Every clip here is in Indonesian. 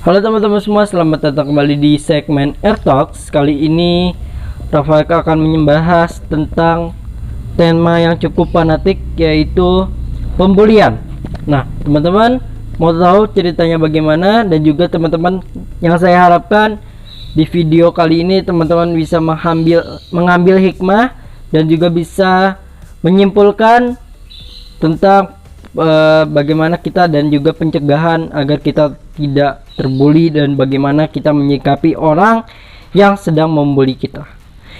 Halo teman-teman semua, selamat datang kembali di segmen Air Talks. Kali ini Rafael akan membahas tentang tema yang cukup fanatik, yaitu pembulian. Nah teman-teman mau tahu ceritanya bagaimana, dan juga teman-teman yang saya harapkan di video kali ini teman-teman bisa mengambil hikmah dan juga bisa menyimpulkan tentang bagaimana kita dan juga pencegahan agar kita tidak terbuli, dan bagaimana kita menyikapi orang yang sedang membuli kita.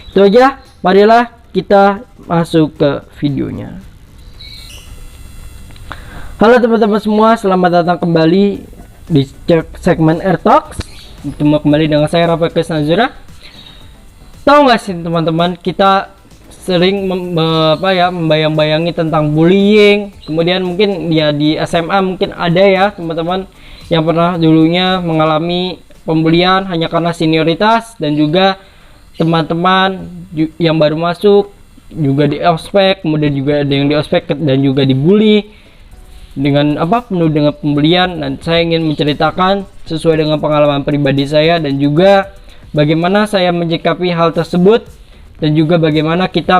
Itu aja, marilah kita masuk ke videonya. Halo teman-teman semua, selamat datang kembali di segmen Air Talks. Bertemu kembali dengan saya Rafael Nazura. Tahu nggak sih teman-teman, kita sering membayang-bayangi tentang bullying. Kemudian mungkin ya di SMA mungkin ada ya teman-teman yang pernah dulunya mengalami pembulian hanya karena senioritas, dan juga teman-teman yang baru masuk juga di ospek, kemudian juga ada yang di ospek dan juga dibully dengan penuh dengan pembulian. Dan saya ingin menceritakan sesuai dengan pengalaman pribadi saya, dan juga bagaimana saya menyikapi hal tersebut, dan juga bagaimana kita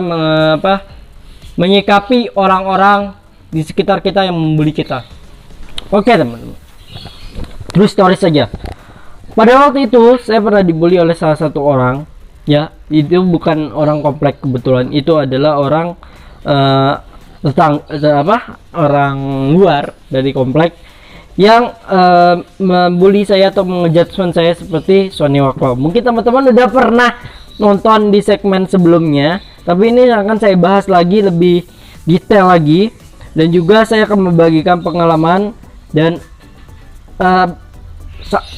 menyikapi orang-orang di sekitar kita yang membuli kita. Oke teman-teman, true story saja. Pada waktu itu saya pernah dibully oleh salah satu orang, ya itu bukan orang komplek kebetulan, itu adalah orang orang luar dari komplek yang membuli saya atau mengejudgement saya seperti Sony Wakwa. Mungkin teman-teman udah pernah nonton di segmen sebelumnya, tapi ini akan saya bahas lagi lebih detail lagi, dan juga saya akan membagikan pengalaman dan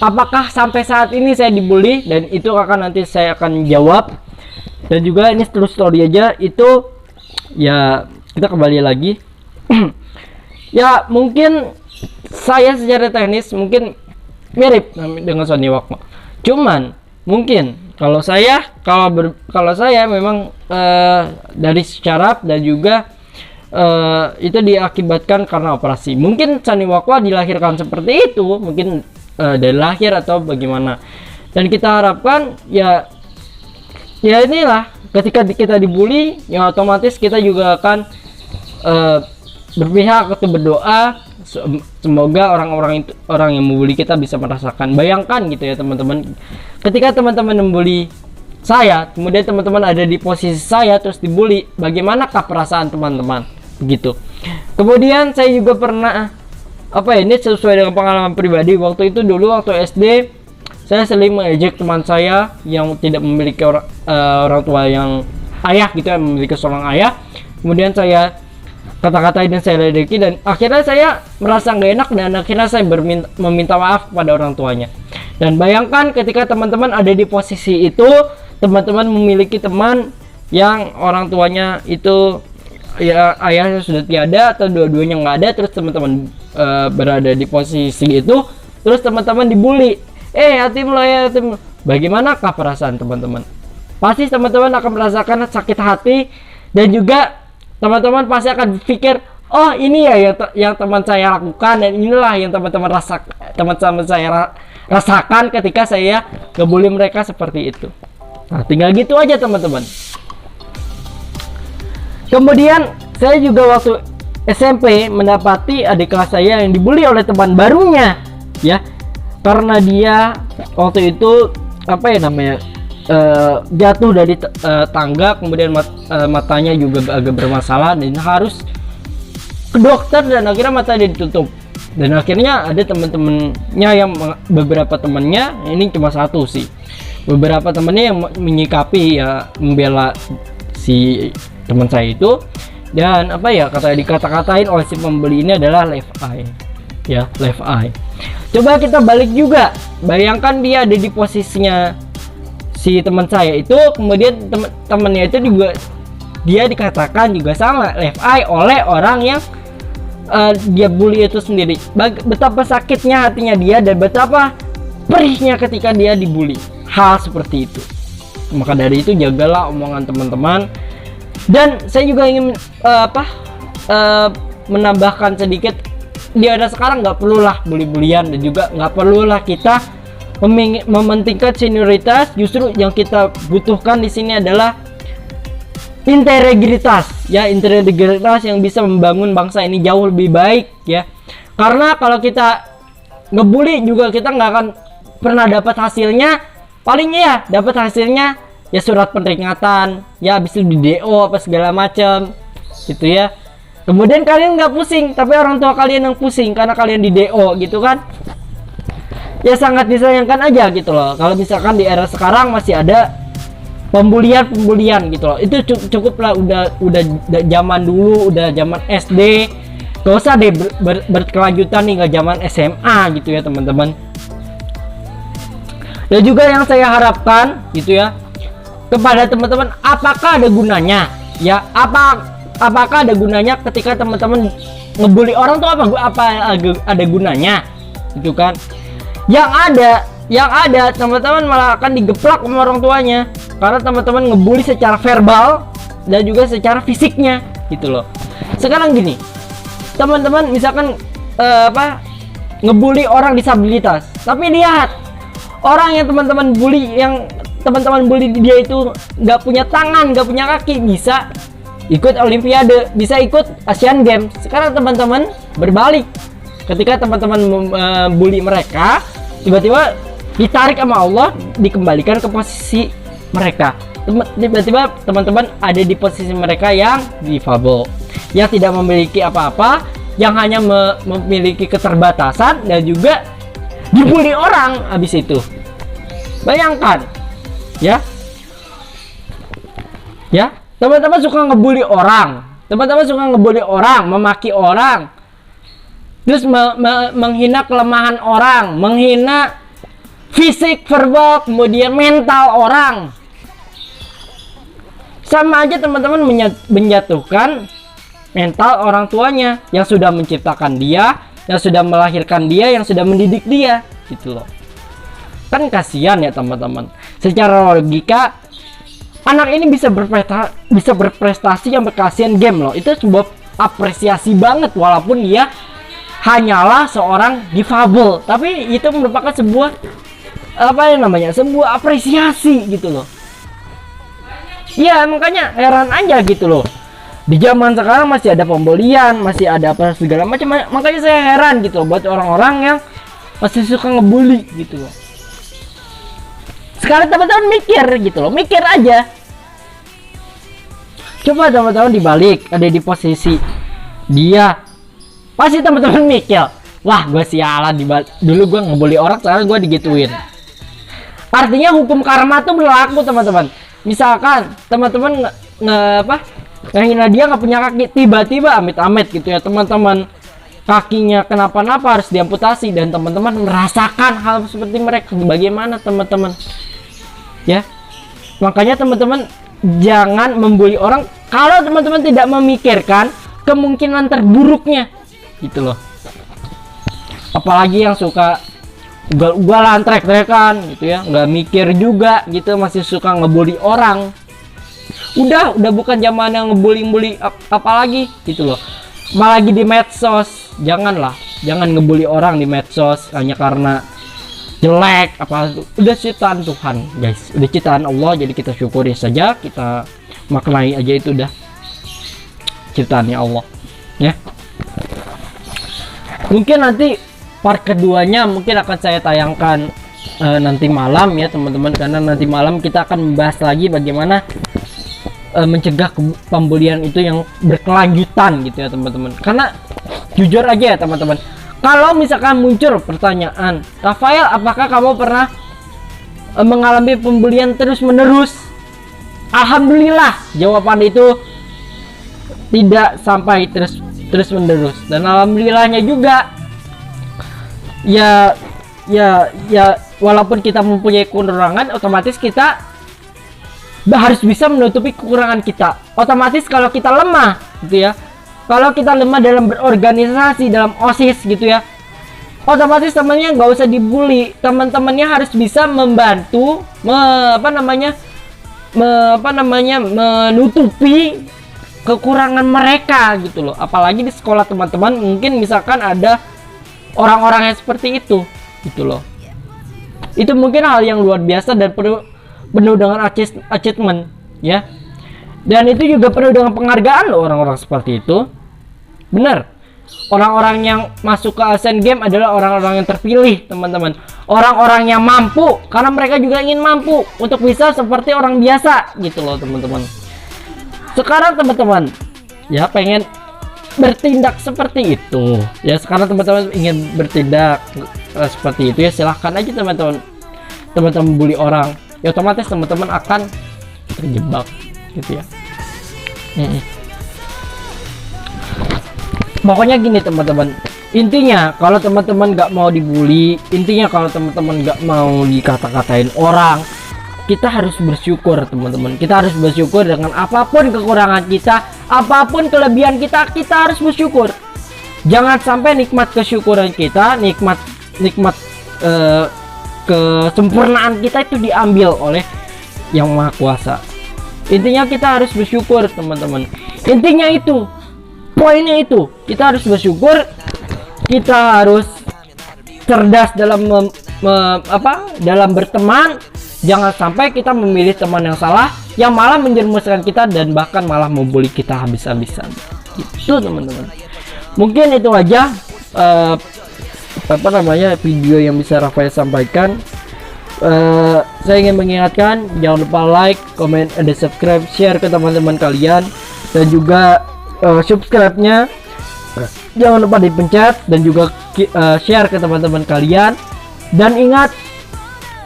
apakah sampai saat ini saya dibully, dan itu akan nanti saya akan jawab. Dan juga ini true story aja, itu ya kita kembali lagi. Ya mungkin saya secara teknis mungkin mirip dengan Sony Wakma, cuman mungkin kalau saya memang dari syaraf dan juga itu diakibatkan karena operasi. Mungkin Sony Wakwa dilahirkan seperti itu, mungkin dari lahir atau bagaimana. Dan kita harapkan ya inilah, ketika kita dibully ya otomatis kita juga akan berpihak atau berdoa semoga orang yang membuli kita bisa merasakan. Bayangkan gitu ya teman-teman, ketika teman-teman membuli saya, kemudian teman-teman ada di posisi saya terus dibully, bagaimanakah perasaan teman-teman begitu. Kemudian saya juga pernah ini sesuai dengan pengalaman pribadi, waktu itu dulu waktu SD saya sering mengejek teman saya yang tidak memiliki orang tua yang ayah gitu, yang memiliki seorang ayah. Kemudian saya kata-katain dan saya ledeki, dan akhirnya saya merasa nggak enak, dan akhirnya saya meminta maaf kepada orang tuanya. Dan bayangkan ketika teman-teman ada di posisi itu, teman-teman memiliki teman yang orang tuanya itu ya ayahnya sudah tiada atau dua-duanya nggak ada, terus teman-teman berada di posisi itu, terus teman-teman dibully, yatim lo ya yatim. Bagaimanakah perasaan teman-teman? Pasti teman-teman akan merasakan sakit hati, dan juga teman-teman pasti akan pikir, oh ini ya yang teman saya lakukan, dan inilah yang teman-teman saya rasakan ketika saya ngebully mereka seperti itu. Nah tinggal gitu aja teman-teman. Kemudian saya juga waktu SMP mendapati adik kelas saya yang dibully oleh teman barunya, ya karena dia waktu itu jatuh dari tangga, kemudian matanya juga agak bermasalah dan harus ke dokter, dan akhirnya mata dia ditutup. Dan akhirnya ada teman-temannya yang beberapa temannya, ini cuma satu sih, beberapa temannya yang menyikapi ya membela si teman saya itu, dan dikata-katain oleh si pembeli ini adalah left eye, ya left eye. Coba kita balik juga, bayangkan dia ada di posisinya si teman saya itu, kemudian temannya itu juga dia dikatakan juga sama left eye oleh orang yang dia bully itu sendiri. Betapa sakitnya hatinya dia, dan betapa perihnya ketika dia dibully hal seperti itu. Maka dari itu jagalah omongan teman-teman. Dan saya juga ingin menambahkan sedikit, di era sekarang nggak perlulah bully-bulian, dan juga nggak perlulah kita mementingkan senioritas. Justru yang kita butuhkan di sini adalah integritas, ya, integritas yang bisa membangun bangsa ini jauh lebih baik, ya. Karena kalau kita ngebully juga kita nggak akan pernah dapat hasilnya. Palingnya ya dapat hasilnya ya surat peringatan, ya habis itu di DO apa segala macam gitu ya. Kemudian kalian nggak pusing, tapi orang tua kalian yang pusing karena kalian di DO gitu kan. Ya sangat disayangkan aja gitu loh. Kalau misalkan di era sekarang masih ada pembulian gitu loh. Itu cukup lah, udah zaman dulu, udah zaman SD. Gak usah deh berkelanjutan nih, nggak zaman SMA gitu ya teman-teman. Dan juga yang saya harapkan gitu ya kepada teman-teman, apakah ada gunanya ya, apakah ada gunanya ketika teman-teman ngebully orang tuh, apa ada gunanya gitu kan. Yang ada teman-teman malah akan digeplak sama orang tuanya karena teman-teman ngebully secara verbal dan juga secara fisiknya gitu loh. Sekarang gini, teman-teman misalkan ngebully orang disabilitas, tapi lihat orang yang teman-teman bully dia itu nggak punya tangan, nggak punya kaki, bisa ikut Olimpiade, bisa ikut Asian Games. Sekarang teman-teman berbalik, ketika teman-teman bully mereka, tiba-tiba ditarik sama Allah, dikembalikan ke posisi mereka. Tiba-tiba teman-teman ada di posisi mereka yang difabel, yang tidak memiliki apa-apa, yang hanya memiliki keterbatasan dan juga dibully orang habis itu. Bayangkan ya teman-teman suka ngebully orang, memaki orang, terus menghina kelemahan orang, menghina fisik, verbal, kemudian mental orang. Sama aja teman-teman menjatuhkan mental orang tuanya yang sudah menciptakan dia, yang sudah melahirkan dia, yang sudah mendidik dia gitu loh. Kan kasihan ya teman-teman. Secara logika anak ini bisa berprestasi yang berkasihan game loh. Itu sebuah apresiasi banget walaupun dia hanyalah seorang difabel, tapi itu merupakan sebuah sebuah apresiasi gitu loh. Iya, makanya heran aja gitu loh. Di zaman sekarang masih ada pembelian, masih ada apa segala macam. Makanya saya heran gitu loh buat orang-orang yang masih suka ngebully gitu loh. Sekarang teman-teman mikir gitu loh, mikir aja. Coba teman-teman dibalik, ada di posisi dia, pasti teman-teman mikir, wah gue sialan, dulu gue ngebully orang, sekarang gue digituin. Artinya hukum karma tuh berlaku teman-teman. Misalkan teman-teman ngehina dia nggak punya kaki, tiba-tiba amit-amit gitu ya teman-teman, kakinya kenapa-napa harus diamputasi, dan teman-teman merasakan hal seperti mereka. Bagaimana teman-teman ya? Makanya teman-teman jangan membuli orang kalau teman-teman tidak memikirkan kemungkinan terburuknya gitu loh. Apalagi yang suka ugal-ugalan, trek-trekan gitu ya, nggak mikir juga gitu, masih suka ngebully orang. Udah bukan zaman yang ngebully apalagi gitu loh. Apalagi di medsos, jangan ngebully orang di medsos hanya karena jelek apa. Udah ciptaan Tuhan guys, udah ciptaan Allah, jadi kita syukuri saja, kita maknai aja itu udah ciptaannya Allah ya. Mungkin nanti part keduanya mungkin akan saya tayangkan nanti malam ya teman-teman, karena nanti malam kita akan membahas lagi bagaimana mencegah pembulian itu yang berkelanjutan gitu ya teman-teman. Karena jujur aja ya teman-teman, kalau misalkan muncul pertanyaan, Rafael, apakah kamu pernah mengalami pembulian terus-menerus? Alhamdulillah, jawaban itu tidak sampai terus-menerus. Dan alhamdulillahnya juga, ya walaupun kita mempunyai kekurangan, otomatis kita harus bisa menutupi kekurangan kita. Otomatis kalau kita lemah gitu ya, kalau kita lemah dalam berorganisasi, dalam OSIS gitu ya, otomatis temannya nggak usah dibully, teman-temannya harus bisa membantu menutupi kekurangan mereka gitu loh. Apalagi di sekolah teman-teman mungkin misalkan ada orang-orang yang seperti itu gitu loh. Itu mungkin hal yang luar biasa dan penuh dengan achievement ya. Dan itu juga penuh dengan penghargaan loh orang-orang seperti itu. Benar. Orang-orang yang masuk ke Asian Games adalah orang-orang yang terpilih, teman-teman. Orang-orang yang mampu, karena mereka juga ingin mampu untuk bisa seperti orang biasa gitu loh, teman-teman. Sekarang teman-teman ya pengen bertindak seperti itu. Ya sekarang teman-teman ingin bertindak seperti itu ya, silahkan aja teman-teman. Teman-teman bully orang, ya otomatis teman-teman akan terjebak gitu ya. Pokoknya gini teman-teman, intinya kalau teman-teman nggak mau dibully, intinya kalau teman-teman nggak mau dikata-katain orang, kita harus bersyukur teman-teman. Kita harus bersyukur dengan apapun kekurangan kita, apapun kelebihan kita, kita harus bersyukur. Jangan sampai nikmat kesyukuran kita, nikmat kesempurnaan kita itu diambil oleh yang Maha Kuasa. Intinya kita harus bersyukur teman-teman. Intinya itu, poinnya itu, kita harus bersyukur, kita harus cerdas dalam dalam berteman. Jangan sampai kita memilih teman yang salah, yang malah menjerumuskan kita dan bahkan malah membuli kita habis-habisan. Itu teman-teman. Mungkin itu aja video yang bisa Rafael sampaikan. Saya ingin mengingatkan, jangan lupa like, comment, dan subscribe, share ke teman-teman kalian, dan juga subscribe-nya jangan lupa dipencet, dan juga share ke teman-teman kalian. Dan ingat,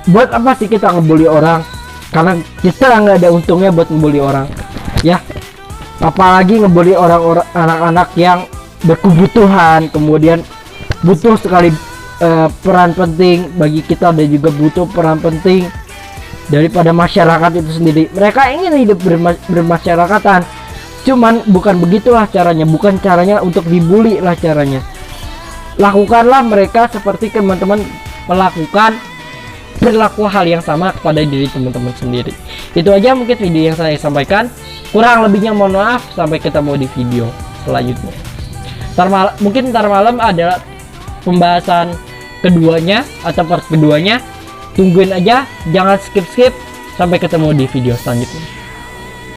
buat apa sih kita ngebully orang? Karena kita nggak ada untungnya buat ngebully orang ya, apalagi ngebully orang-orang, anak-anak yang berkebutuhan, kemudian butuh sekali peran penting bagi kita, dan juga butuh peran penting daripada masyarakat itu sendiri. Mereka ingin hidup bermasyarakatan, cuman bukan begitulah caranya, bukan caranya untuk dibully lah caranya. Lakukanlah mereka seperti teman-teman melakukan, berlaku hal yang sama kepada diri teman-teman sendiri. Itu aja mungkin video yang saya sampaikan, kurang lebihnya mohon maaf. Sampai ketemu di video selanjutnya. Mungkin ntar malam adalah pembahasan keduanya atau part keduanya. Tungguin aja, jangan skip. Sampai ketemu di video selanjutnya.